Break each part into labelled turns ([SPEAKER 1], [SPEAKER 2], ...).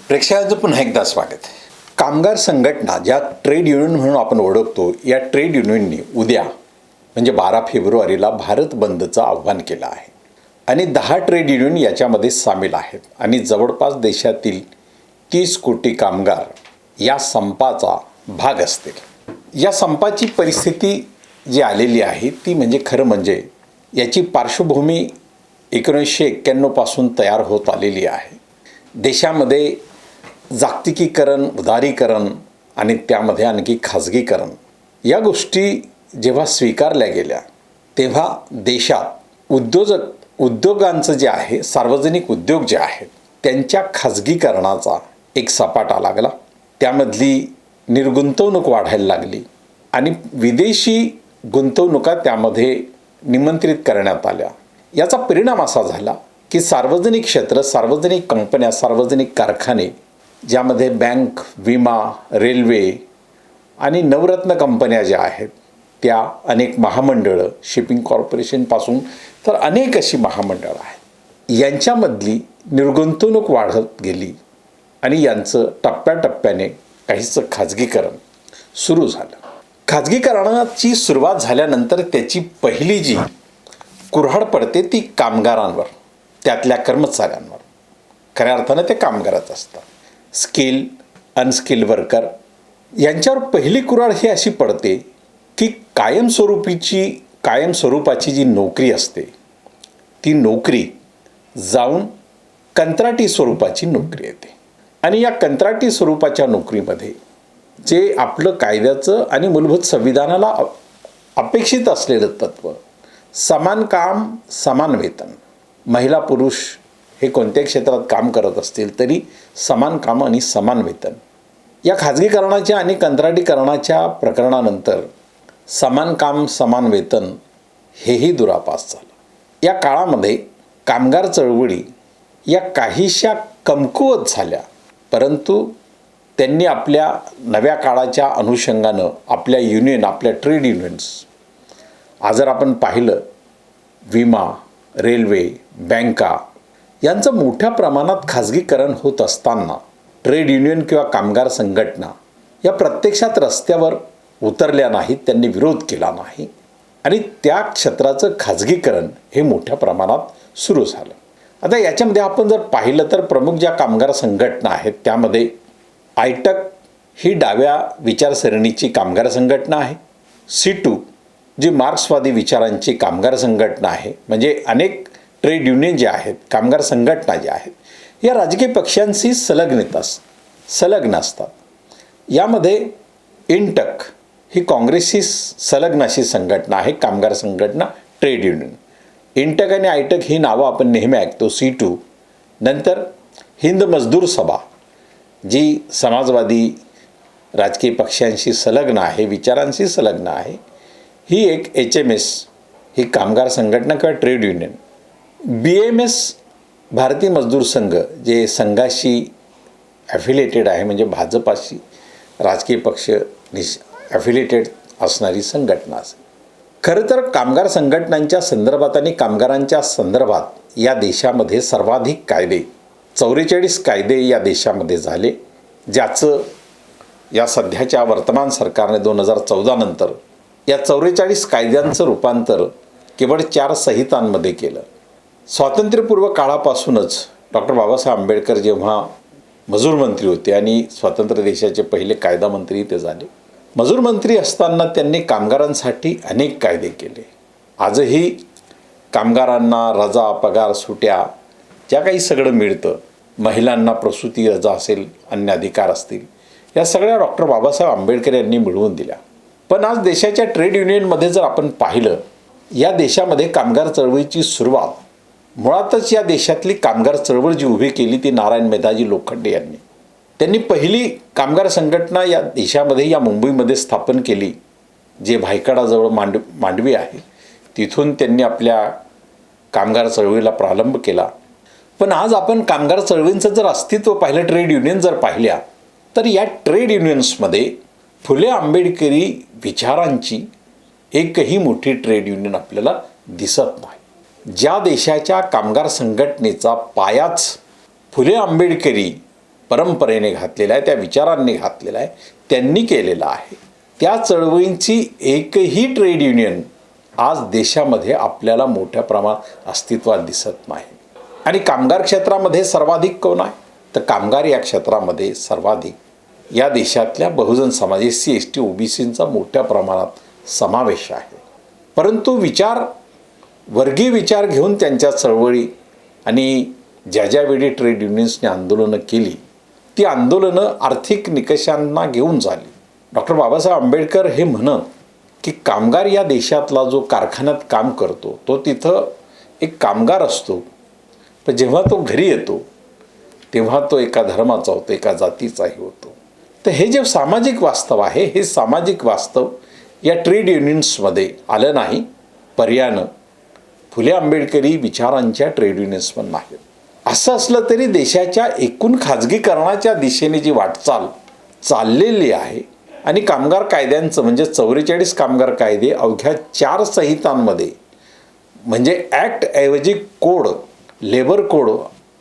[SPEAKER 1] प्रेक्षकांचं पुन्हा एकदा स्वागत आहे. कामगार संघटना ज्या ट्रेड युनियन म्हणून आपण ओळखतो, या ट्रेड युनियननी उद्या म्हणजे 12 फेब्रुवारीला भारत बंदचं आव्हान केलं आहे आणि 10 ट्रेड युनियन याच्यामध्ये सामील आहेत आणि जवळपास देशातील 30 कोटी कामगार या संपाचा भाग असतील. या संपाची परिस्थिती जी आलेली आहे ती म्हणजे खरं म्हणजे याची पार्श्वभूमी 1991 पासून तयार होत आलेली आहे. देशामध्ये जागतिकीकरण, उदारीकरण आणि त्यामध्ये आणखी खाजगीकरण या गोष्टी जेव्हा स्वीकारल्या गेल्या तेव्हा देशात उद्योगांचं जे आहे, सार्वजनिक उद्योग जे आहेत त्यांच्या खाजगीकरणाचा एक सपाटा लागला. त्यामधली निर्गुंतवणूक वाढायला लागली आणि विदेशी गुंतवणुका त्यामध्ये निमंत्रित करण्यात आल्या. याचा परिणाम असा झाला की सार्वजनिक क्षेत्र, सार्वजनिक कंपन्या, सार्वजनिक कारखाने ज्यामध्ये बँक, विमा, रेल्वे आणि नवरत्न कंपन्या ज्या आहेत त्या, अनेक महामंडळं, शिपिंग कॉर्पोरेशनपासून तर अनेक अशी महामंडळं आहेत, यांच्यामधली निर्गुंतवणूक वाढत गेली आणि यांचं टप्प्याटप्प्याने काहीसं खाजगीकरण सुरू झालं. खाजगीकरणाची सुरुवात झाल्यानंतर त्याची पहिली जी कुऱ्हाड पडते ती कामगारांवर, त्यातल्या कर्मचाऱ्यांवर. खऱ्या अर्थानं ते कामगारच असतात. स्किल, अनस्किल वर्कर यांच्यावर पहिली कुऱ्हाड ही अशी पडते की कायमस्वरूपाची जी नोकरी असते ती नोकरी जाऊन कंत्राटी स्वरूपाची नोकरी येते आणि या कंत्राटी स्वरूपाच्या नोकरीमध्ये जे आपलं कायद्याचं आणि मूलभूत संविधानाला अपेक्षित असलेलं तत्त्व, समान काम समान वेतन, महिला पुरुष हे कोणत्या क्षेत्रात काम करत असतील तरी समान काम आणि समान वेतन, या खाजगीकरणाच्या आणि कंत्राटीकरणाच्या प्रकरणानंतर समान काम समान वेतन हेही दुरापास झालं. या काळामध्ये कामगार चळवळी या काहीशा कमकुवत झाल्या, परंतु त्यांनी आपल्या नव्या काळाच्या अनुषंगानं आपल्या युनियन, आपल्या ट्रेड युनियन्स, आज जर आपण पाहिलं विमा, रेल्वे, बँका यांचं मोठ्या प्रमाणात खाजगीकरण होत असताना ट्रेड युनियन किंवा कामगार संघटना या प्रत्यक्षात रस्त्यावर उतरल्या नाहीत, त्यांनी विरोध केला नाही आणि त्या क्षेत्राचं खाजगीकरण हे मोठ्या प्रमाणात सुरू झालं. आता याच्यामध्ये आपण जर पाहिलं तर प्रमुख ज्या कामगार संघटना आहेत त्यामध्ये आयटक ही डाव्या विचारसरणीची कामगार संघटना आहे. C2 जी मार्क्सवादी विचारांची कामगार संघटना आहे. म्हणजे अनेक ट्रेड युनियन जे आहेत, कामगार संघटना ज्या आहेत या राजकीय पक्षांशी संलग्न असतात. यामध्ये इंटक ही काँग्रेसशी संलग्न अशी संघटना आहे, कामगार संघटना, ट्रेड युनियन. इंटक आणि आयटक ही नावं आपण नेहमी ऐकतो. C2 नंतर हिंद मजदूर सभा जी समाजवादी राजकीय पक्षांशी संलग्न आहे, विचारांशी संलग्न आहे, ही एक HMS ही कामगार संघटना किंवा ट्रेड युनियन. BMS भारतीय मजदूर संघ जे संघाशी ॲफिलिएटेड आहे, म्हणजे भाजपाशी राजकीय पक्ष ॲफिलिएटेड असणारी संघटना असेल. खरं तर कामगार संघटनांच्या संदर्भात आणि कामगारांच्या संदर्भात या देशामध्ये सर्वाधिक कायदे, 44 कायदे या देशामध्ये झाले, ज्याचं या सध्याच्या वर्तमान सरकारने 2014 नंतर या 44 कायद्यांचं रूपांतर केवळ 4 संहितांमध्ये केलं. स्वातंत्र्यपूर्व काळापासूनच डॉक्टर बाबासाहेब आंबेडकर जेव्हा मजूर मंत्री होते आणि स्वतंत्र देशाचे पहिले कायदा मंत्री ते झाले, मजूर मंत्री असताना त्यांनी कामगारांसाठी अनेक कायदे केले. आजही कामगारांना रजा, पगार, सुट्या ज्या काही सगळं मिळतं, महिलांना प्रसूती रजा असेल, अन्य अधिकार असतील, या सगळ्या डॉक्टर बाबासाहेब आंबेडकर यांनी मिळवून दिल्या. पण आज देशाच्या ट्रेड युनियनमध्ये जर आपण पाहिलं, या देशामध्ये कामगार चळवळीची सुरुवात, मुळातच या देशातली कामगार चळवळ जी उभी केली ती नारायण मेधाजी लोखंडे यांनी. त्यांनी पहिली कामगार संघटना या देशामध्ये, या मुंबईमध्ये स्थापन केली, जे भायखळाजवळ मांडवी आहे. तिथून त्यांनी आपल्या कामगार चळवळीला प्रारंभ केला. पण आज आपण कामगार चळवळींचं जर अस्तित्व पाहिलं, ट्रेड युनियन जर पाहिल्या, तर या ट्रेड युनियन्समध्ये फुले आंबेडकरी विचारांची एकही मोठी ट्रेड युनियन आपल्याला दिसत नाही. ज्या देशाच्या कामगार संघटनेचा पायाच फुले आंबेडकरी परंपरेने घातलेला आहे, त्या विचारांनी घातलेला आहे, त्यांनी केलेला आहे. त्या चळवळींची एकही ट्रेड युनियन आज देशामध्ये आपल्याला मोठ्या प्रमाणात अस्तित्वात दिसत नाही. आणि कामगार क्षेत्रामध्ये सर्वाधिक कोण आहे? तर कामगार या क्षेत्रामध्ये सर्वाधिक या देशातल्या बहुजन समाज SC ST OBCंचा मोठ्या प्रमाणात समावेश आहे. परंतु वर्गीय विचार घेऊन त्यांच्या चळवळी आणि ज्या वेळी ट्रेड युनियन्सने आंदोलनं केली ती आंदोलनं आर्थिक निकषांना घेऊन झाली. डॉक्टर बाबासाहेब आंबेडकर हे म्हणत की कामगार या देशातला जो कारखान्यात काम करतो तो तिथं एक कामगार असतो, पण जेव्हा तो घरी येतो तेव्हा तो एका धर्माचा होतो, एका जातीचाही होतो. तर हे जे सामाजिक वास्तव आहे हे सामाजिक वास्तव या ट्रेड युनियन्समध्ये आलं नाही. पर्यायानं फुले आंबेडकरी विचारांच्या ट्रेड युनियन्स पण नाहीत. असं असलं तरी देशाच्या एकूण खाजगीकरणाच्या दिशेने जी वाटचाल चाललेली आहे आणि कामगार कायद्यांचं म्हणजे 44 कामगार कायदे अवघ्या 4 संहितांमध्ये म्हणजे ॲक्टऐवजी कोड, लेबर कोड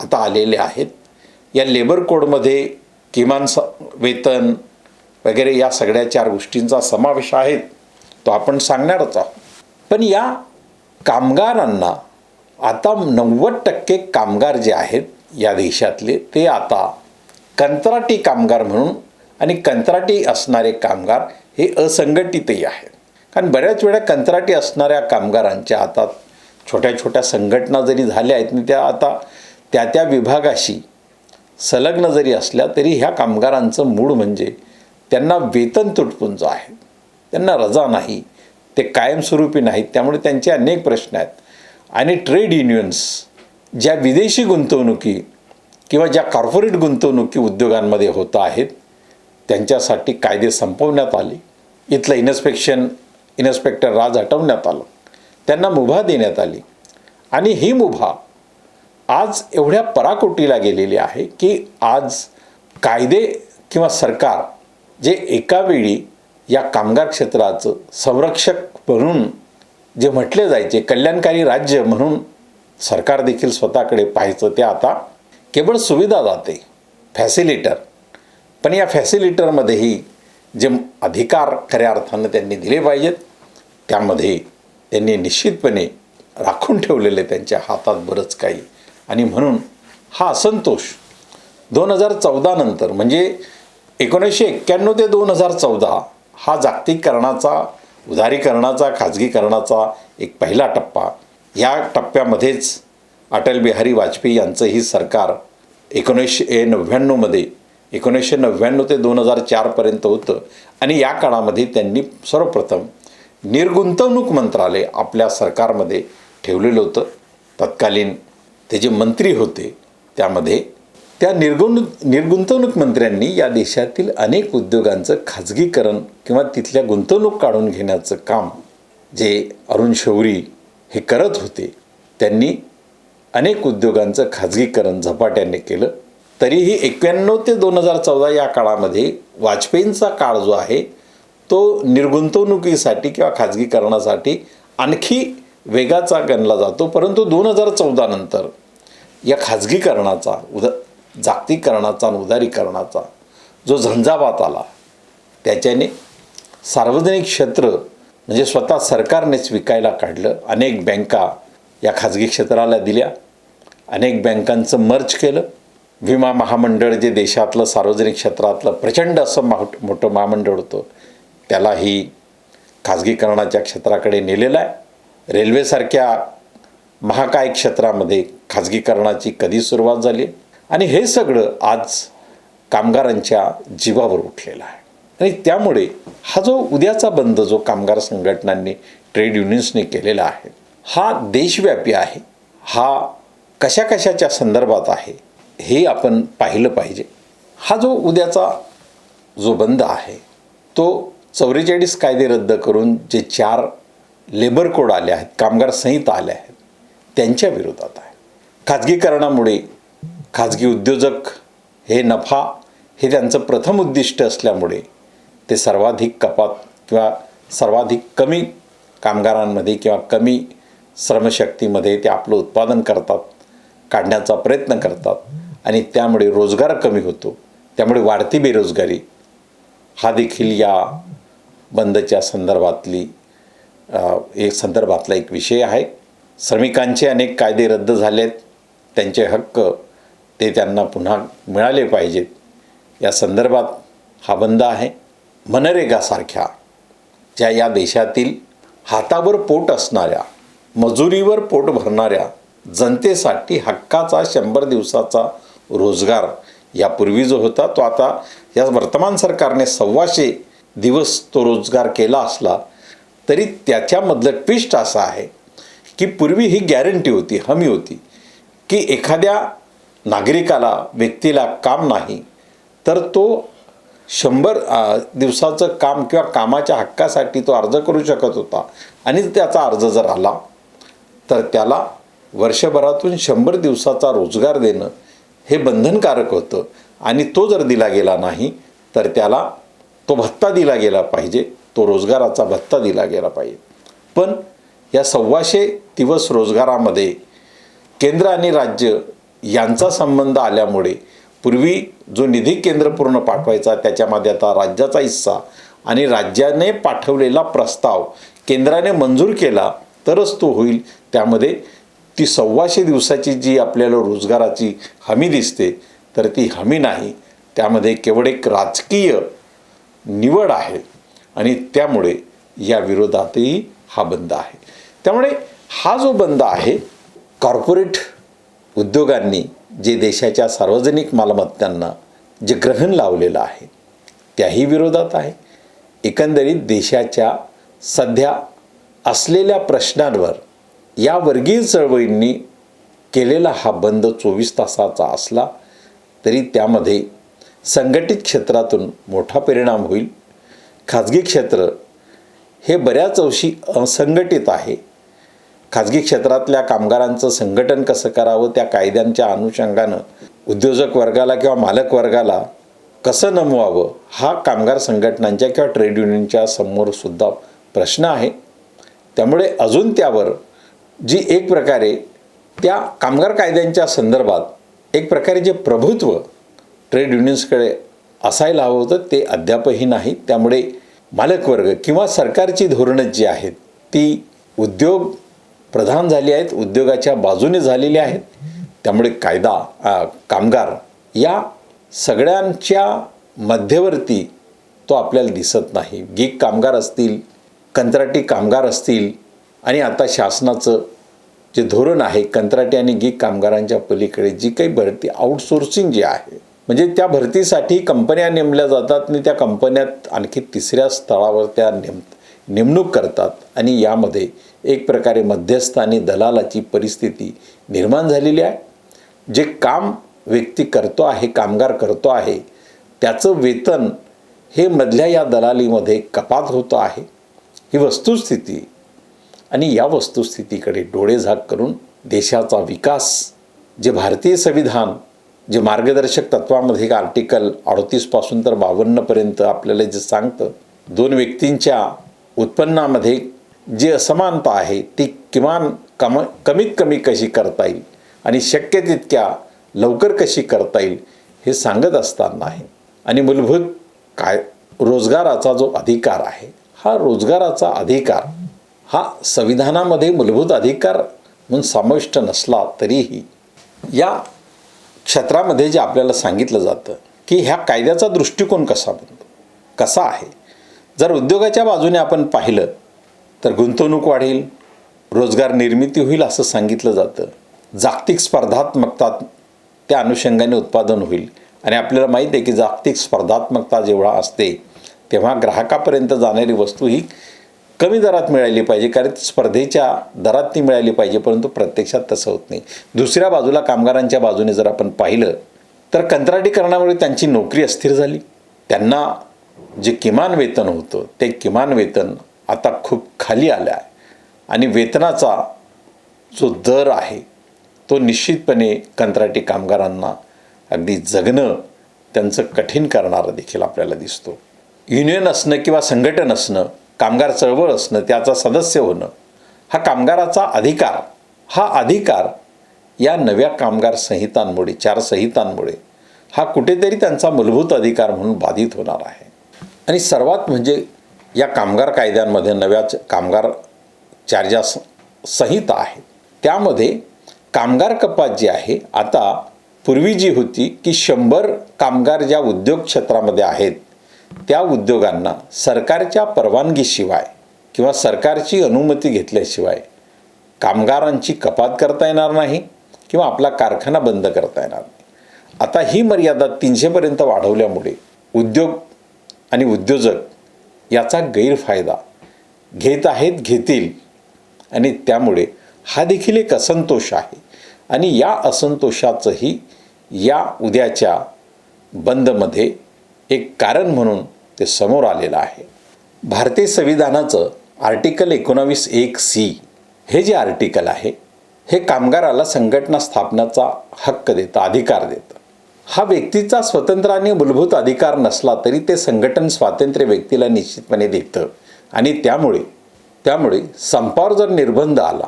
[SPEAKER 1] आता आलेले आहेत. या लेबर कोडमध्ये किमान वेतन वगैरे या सगळ्या 4 गोष्टींचा समावेश आहे, तो आपण सांगणारच आहोत. पण या कामगारांना आता 90% कामगार जे आहेत या देशातले ते आता कंत्राटी कामगार म्हणून, आणि कंत्राटी असणारे कामगार हे असंघटितही आहेत. कारण बऱ्याच वेळा कंत्राटी असणाऱ्या कामगारांच्या आता छोट्या छोट्या संघटना जरी झाल्या आहेत आणि त्या आता त्या विभागाशी संलग्न जरी असल्या तरी ह्या कामगारांचं मूळ म्हणजे त्यांना वेतन तुटपुंज आहे, त्यांना रजा नाही, ते कायमस्वरूपी नाहीत, त्यामुळे त्यांचे अनेक प्रश्न आहेत. आणि ट्रेड युनियन्स ज्या विदेशी गुंतवणुकी किंवा ज्या कॉर्पोरेट गुंतवणुकी उद्योगांमध्ये होत आहेत त्यांच्यासाठी कायदे संपवण्यात आले. इथलं इन्स्पेक्टर राज हटवण्यात आलं, त्यांना मुभा देण्यात आली. आणि ही मुभा आज एवढ्या पराकोटीला गेलेली आहे की आज कायदे किंवा सरकार जे एकावेळी या कामगार क्षेत्राचं संरक्षक म्हणून जे म्हटले जायचे, कल्याणकारी राज्य म्हणून सरकार देखील स्वतःकडे पाहायचं, ते आता केवळ सुविधा जाते, फॅसिलिटर. पण या फॅसिलिटरमध्येही जे अधिकार खऱ्या अर्थानं त्यांनी दिले पाहिजेत त्यामध्ये त्यांनी निश्चितपणे राखून ठेवलेले त्यांच्या हातात बरंच काही. आणि म्हणून हा असंतोष 2014 नंतर म्हणजे 1991 ते 2014 हा जागतिकीकरणाचा, उदारीकरणाचा, खाजगीकरणाचा एक पहिला टप्पा. या टप्प्यामध्येच अटल बिहारी वाजपेयी यांचंही सरकार 1999 ते 2004पर्यंत होतं. आणि या काळामध्ये त्यांनी सर्वप्रथम निर्गुंतवणूक मंत्रालय आपल्या सरकारमध्ये ठेवलेलं होतं. तत्कालीन ते जे मंत्री होते त्यामध्ये त्या निर्गुंतवणूक मंत्र्यांनी या देशातील अनेक उद्योगांचं खाजगीकरण किंवा तिथल्या गुंतवणूक काढून घेण्याचं काम जे अरुण शौरी हे करत होते, त्यांनी अनेक उद्योगांचं खाजगीकरण झपाट्याने केलं. तरीही 91 ते 2014 या काळामध्ये वाजपेयींचा काळ जो आहे तो निर्गुंतवणुकीसाठी किंवा खाजगीकरणासाठी आणखी वेगाचा गणला जातो. परंतु 2014 नंतर या खाजगीकरणाचा, जागतिकीकरणाचा आणि उदारीकरणाचा जो झंझावात आला त्याच्याने सार्वजनिक क्षेत्र म्हणजे स्वतः सरकारनेच विकायला काढलं. अनेक बँका या खाजगी क्षेत्राला दिल्या, अनेक बँकांचं मर्ज केलं. विमा महामंडळ जे देशातलं सार्वजनिक क्षेत्रातलं प्रचंड असं मोठं महामंडळ होतं त्यालाही खाजगीकरणाच्या क्षेत्राकडे नेलेलं आहे. रेल्वेसारख्या महाकाय क्षेत्रामध्ये खाजगीकरणाची कधी सुरुवात झाली आणि हे सगळं आज कामगारांच्या जीवावर उठलेलं आहे. आणि त्यामुळे हा जो उद्याचा बंद जो कामगार संघटनांनी, ट्रेड युनियन्सने केलेला आहे हा देशव्यापी आहे. हा कशाच्या संदर्भात आहे हे आपण पाहिलं पाहिजे. हा जो उद्याचा जो बंद आहे तो 44 कायदे रद्द करून जे 4 लेबर कोड आले आहेत, कामगार संहिता आल्या आहेत त्यांच्या विरोधात आहे. खाजगीकरणामुळे खाजगी उद्योजक हे नफा हे त्यांचं प्रथम उद्दिष्ट असल्यामुळे ते सर्वाधिक कपात किंवा सर्वाधिक कमी कामगारांमध्ये किंवा कमी श्रमशक्तीमध्ये ते आपलं उत्पादन करतात, काढण्याचा प्रयत्न करतात. आणि त्यामुळे रोजगार कमी होतो, त्यामुळे वाढती बेरोजगारी हा देखील या बंदच्या संदर्भातला एक विषय आहे. श्रमिकांचे अनेक कायदे रद्द झालेत, त्यांचे हक्क ते त्यांना पुन्हा मिळाले पाहिजेत, या संदर्भात हा बंद आहे. मनरेगासारख्या ज्या या देशातील हातावर पोट असणाऱ्या, मजुरीवर पोट भरणाऱ्या जनतेसाठी हक्काचा 100 दिवसाचा रोजगार यापूर्वी जो होता तो आता या वर्तमान सरकारने 125 दिवस तो रोजगार केला असला तरी त्याच्यामधलं ट्विस्ट असं आहे की पूर्वी ही गॅरंटी होती, हमी होती की एखाद्या नागरिकाला, व्यक्तीला काम नाही तर तो 100 दिवसाचं काम किंवा कामाच्या हक्कासाठी तो अर्ज करू शकत होता आणि त्याचा अर्ज जर आला तर त्याला वर्षभरातून 100 दिवसाचा रोजगार देणं हे बंधनकारक होतं आणि तो जर दिला गेला नाही तर त्याला तो भत्ता दिला गेला पाहिजे, तो रोजगाराचा भत्ता दिला गेला पाहिजे. पण या 125 दिवस रोजगारामध्ये केंद्र आणि राज्य यांचा संबंध आल्यामुळे पूर्वी जो निधी केंद्र पूर्ण पाठवायचा त्याच्यामध्ये आता राज्याचा हिस्सा आणि राज्याने पाठवलेला प्रस्ताव केंद्राने मंजूर केला तरच तो होईल. त्यामध्ये ती 125 दिवसाची जी आपल्याला रोजगाराची हमी दिसते तर ती हमी नाही, त्यामध्ये केवळ एक राजकीय निवड आहे आणि त्यामुळे या विरोधातही हा बंद आहे. त्यामुळे हा जो बंद आहे कॉर्पोरेट उद्योगांनी जे देशाच्या सार्वजनिक मालमत्तांना जे ग्रहण लावलेलं आहे त्याही विरोधात आहे. एकंदरीत देशाच्या सध्या असलेल्या प्रश्नांवर या वर्गीय चळवळींनी केलेला हा बंद 24 तासाचा असला तरी त्यामध्ये संघटित क्षेत्रातून मोठा परिणाम होईल. खाजगी क्षेत्र हे बऱ्याच अंशी असंघटित आहे. खाजगी क्षेत्रातल्या कामगारांचं संघटन कसं करावं, त्या कायद्यांच्या अनुषंगानं उद्योजक वर्गाला किंवा मालक वर्गाला कसं नमवावं हा कामगार संघटनांच्या किंवा ट्रेड युनियनच्या समोर सुद्धा प्रश्न आहे. त्यामुळे अजून त्यावर जी एक प्रकारे त्या कामगार कायद्यांच्या संदर्भात एक प्रकारे जे प्रभुत्व ट्रेड युनियन्सकडे असायला हवं होतं ते अद्यापही नाही. त्यामुळे मालक वर्ग किंवा सरकारची धोरणं जी आहेत ती उद्योग प्रधान झाली आहेत, उद्योगाच्या बाजूने झालेली आहेत. त्यामुळे कामगार या सगळ्यांच्या मध्यवर्ती तो आपल्याला दिसत नाही. गिग कामगार असतील, कंत्राटी कामगार असतील आणि आता शासनाचं जे धोरण आहे कंत्राटी आणि गिग कामगारांच्या पलीकडे जी काही भरती आउटसोर्सिंग जी आहे म्हणजे त्या भरतीसाठी कंपन्या नेमल्या जातात आणि त्या कंपन्यात आणखी तिसऱ्या स्थळावर त्या नेमणूक करतात आणि यामध्ये एक प्रकारे मध्यस्थ आणि दलालाची परिस्थिती निर्माण झालेली आहे. जे काम व्यक्ती करतो आहे, कामगार करतो आहे त्याचं वेतन हे मधल्या या दलालीमध्ये कपात होतं आहे, ही वस्तुस्थिती. आणि या वस्तुस्थितीकडे डोळेझाक करून देशाचा विकास जे भारतीय संविधान जे मार्गदर्शक तत्वामध्ये आर्टिकल 38 पासून तर 52 आपल्याला जे सांगतं, दोन व्यक्तींच्या उत्पन्नामध्ये जी असमानता आहे ती कमीत कमी कशी करता येईल आणि शक्य तितक्या लवकर कशी करता येईल हे सांगत असताना आहे. आणि मूलभूत रोजगाराचा जो अधिकार आहे हा रोजगाराचा अधिकार हा संविधानामध्ये मूलभूत अधिकार म्हणून समाविष्ट नसला तरीही या क्षेत्रामध्ये जे आपल्याला सांगितलं जातं की ह्या कायद्याचा दृष्टिकोन कसा आहे. जर उद्योगाच्या बाजूने आपण पाहिलं तर गुंतवणूक वाढेल, रोजगार निर्मिती होईल असं सांगितलं जातं. जागतिक स्पर्धात्मकता त्या अनुषंगाने उत्पादन होईल आणि आपल्याला माहीत आहे की जागतिक स्पर्धात्मकता जेव्हा असते तेव्हा ग्राहकापर्यंत जाणारी वस्तू ही कमी दरात मिळाली पाहिजे, कारण स्पर्धेच्या दरात ती मिळाली पाहिजे, परंतु प्रत्यक्षात तसं होत नाही. दुसऱ्या बाजूला कामगारांच्या बाजूने जर आपण पाहिलं तर कंत्राटीकरणामुळे त्यांची नोकरी अस्थिर झाली. त्यांना जे किमान वेतन होतं ते किमान वेतन आता खूप खाली आलं आहे आणि वेतनाचा जो दर आहे तो निश्चितपणे कंत्राटी कामगारांना अगदी जगणं त्यांचं कठीण करणारं देखील आपल्याला दिसतो. युनियन असणं किंवा संघटन असणं, कामगार चळवळ असणं, त्याचा सदस्य होणं हा कामगाराचा अधिकार, हा अधिकार या नव्या कामगार संहितांमुळे 4 संहितांमुळे हा कुठेतरी त्यांचा मूलभूत अधिकार म्हणून बाधित होणार आहे. आणि सर्वात म्हणजे या कामगार कायद्यांमध्ये नव्या कामगार 4 ज्या संहिता आहेत त्यामध्ये कामगार कपात जी आहे आता पूर्वी जी होती की 100 कामगार ज्या उद्योग क्षेत्रामध्ये आहेत त्या उद्योगांना सरकारच्या परवानगीशिवाय किंवा सरकारची अनुमती घेतल्याशिवाय कामगारांची कपात करता येणार नाही किंवा आपला कारखाना बंद करता येणार नाही. आता ही मर्यादा 300 पर्यंत वाढवल्यामुळे उद्योग आणि उद्योजक याचा गैरफायदा घेत आहेत, घेतील आणि त्यामुळे हा देखील एक असंतोष आहे आणि या असंतोषाचंही या उद्याच्या बंदमध्ये एक कारण म्हणून ते समोर आलेलं आहे. भारतीय संविधानाचं आर्टिकल 19(1)(c) हे जे आर्टिकल आहे हे कामगाराला संघटना स्थापनाचा हक्क देतं, अधिकार देतं. हा व्यक्तीचा स्वतंत्र आणि मूलभूत अधिकार नसला तरी ते संघटन स्वातंत्र्य व्यक्तीला निश्चितपणे देतं आणि त्यामुळे संपावर जर निर्बंध आला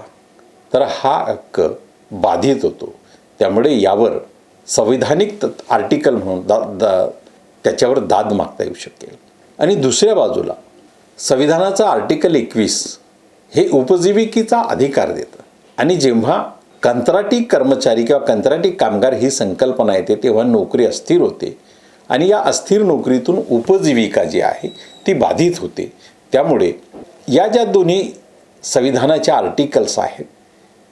[SPEAKER 1] तर हा हक्क बाधित होतो. त्यामुळे यावर संविधानिक आर्टिकल म्हणून त्याच्यावर दाद मागता येऊ शकेल. आणि दुसऱ्या बाजूला संविधानाचं आर्टिकल 21 हे उपजीविकेचा अधिकार देतं आणि जेव्हा कंत्राटी कर्मचारी किंवा कंत्राटी कामगार ही संकल्पना येते तेव्हा नोकरी अस्थिर होते आणि या अस्थिर नोकरीतून उपजीविका जी आहे ती बाधित होते. त्यामुळे या ज्या दोन्ही संविधानाच्या आर्टिकल्स आहेत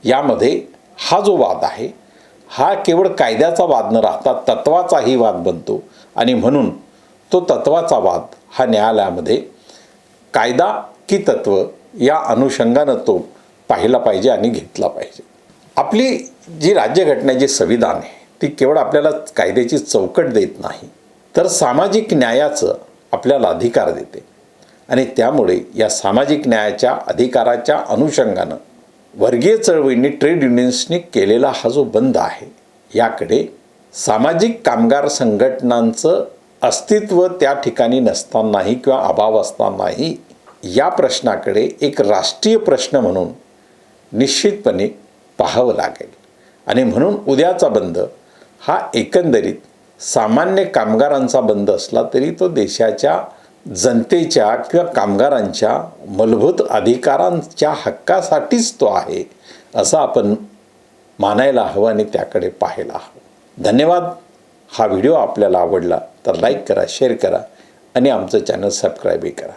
[SPEAKER 1] यामध्ये हा जो वाद आहे हा केवळ कायद्याचा वाद न राहता तत्वाचाही वाद बनतो आणि म्हणून तो तत्वाचा वाद हा न्यायालयामध्ये कायदा की तत्व या अनुषंगानं तो पाहिला पाहिजे आणि घेतला पाहिजे. आपली जी राज्यघटना जी संविधान आहे ती केवळ आपल्याला कायद्याची चौकट देत नाही तर सामाजिक न्यायाचं आपल्याला अधिकार देते आणि त्यामुळे या सामाजिक न्यायाच्या अधिकाराच्या अनुषंगानं वर्गीय चळवळींनी ट्रेड युनियन्सनी केलेला हा जो बंद आहे याकडे सामाजिक कामगार संघटनांचं अस्तित्व त्या ठिकाणी नसतानाही किंवा अभाव असतानाही या प्रश्नाकडे एक राष्ट्रीय प्रश्न म्हणून निश्चितपणे पाहावं लागेल. आणि म्हणून उद्याचा बंद हा एकंदरीत सामान्य कामगारांचा बंद असला तरी तो देशाच्या जनतेच्या किंवा कामगारांच्या मूलभूत अधिकारांच्या हक्कासाठीच तो आहे असं आपण मानायला हवं आणि त्याकडे पाहायला हवं. धन्यवाद. हा व्हिडिओ आपल्याला आवडला तर लाईक करा, शेअर करा आणि आमचं चॅनल सबस्क्राईबही करा.